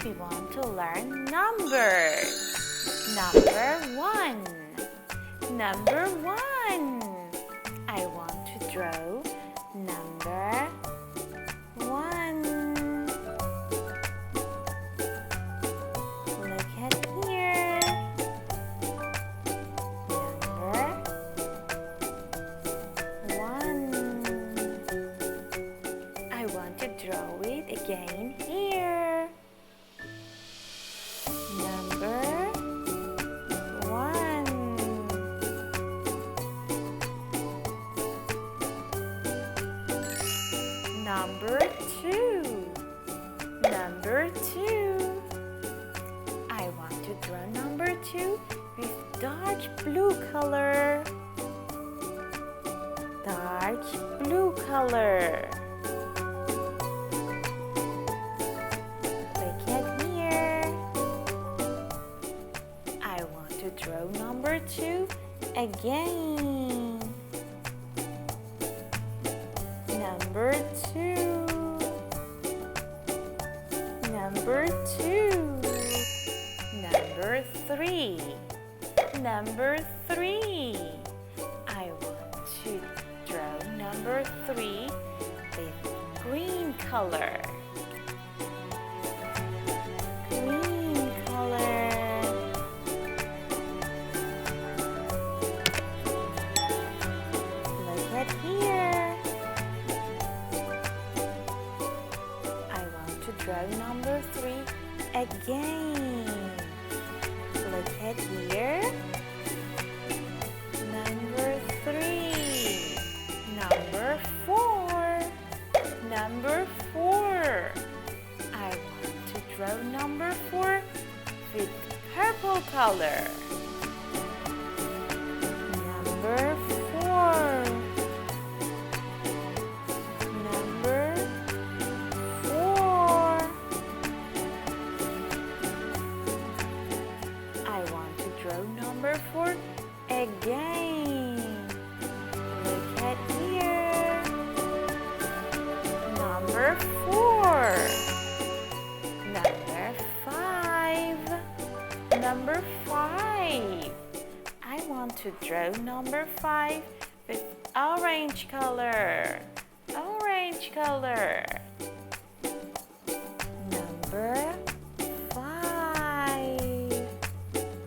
we want to learn numbers. Number 1. Number 1. I want to draw number 1. Look at here. Number 1. I want to draw it again here. Number 1. Number 2. Number 2. I want to draw number 2 with dark blue color. Dark blue color. Look at here. I want to draw number 2 again. Number 2. Number 2. Number 3. Number 3. I want to draw number 3 with green color. Green color. Look at here. I want to draw number 3 again. Look at here. Number 3. Number 4. Number 4. I want to draw number 4 with purple color. Number 4. Number 4. I want to draw number 4 again. Look at here. Number 4. Number 5. Number 5. I want to draw number 5 with orange color. Orange color. Number 5.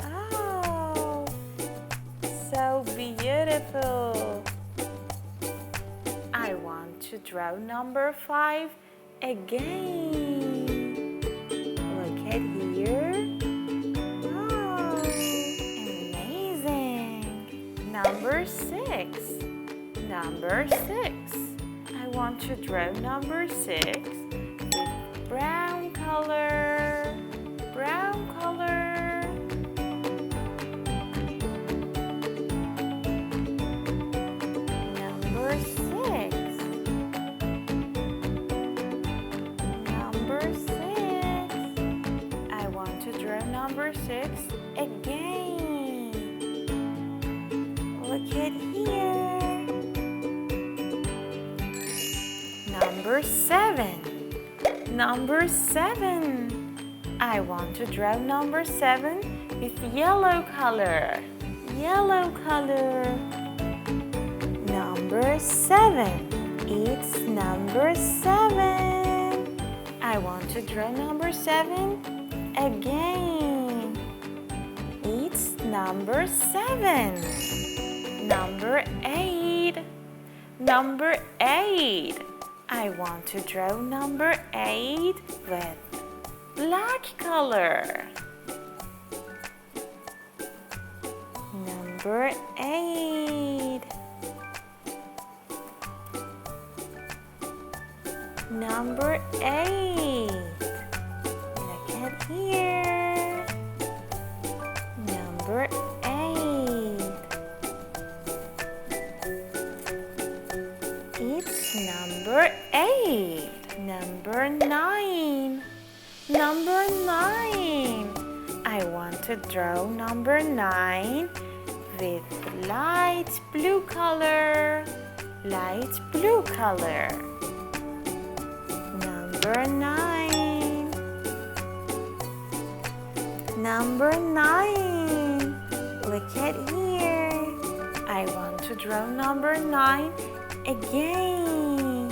Oh, so beautiful. I want to draw number 5 again. Look at here. Oh, amazing. Number 6. Number 6. I want to draw number 6 with brown color. Brown color. Number 6. Number 6. I want to draw number 6 again. Look at here. Number 7. Number 7. I want to draw number 7 with yellow color. Yellow color. Number 7. It's number 7. I want to draw number 7 again. It's number 7. Number 8. Number 8. I want to draw number 8 with black color. Number 8. Number 8. Look at here. Number 8. It's number 8. Number 9. Number 9. I want to draw number 9 with light blue color. Light blue color. Number 9. Number 9. Look at here. I want to draw number 9 again.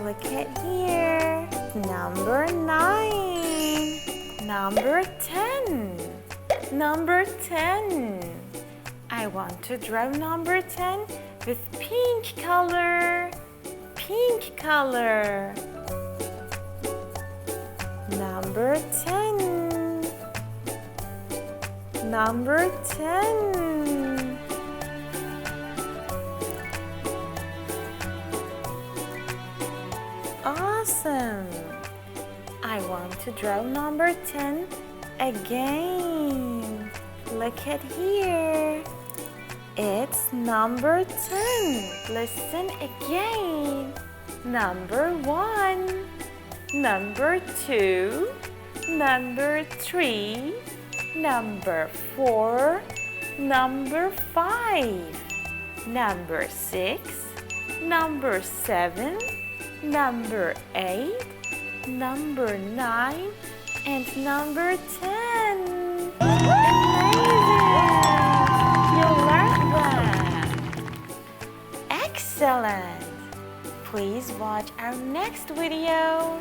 Look at here. Number 9. Number 10. Number 10. I want to draw number 10 with pink color. Pink color. Number 10. Number 10. Awesome. I want to draw number 10 again. Look at here. It's number 10. Listen again. Number 1. Number 2. Number 3. Number 4. Number 5. Number 6. Number 7. Number 8. Number 9. And number 10. Excellent! Please watch our next video.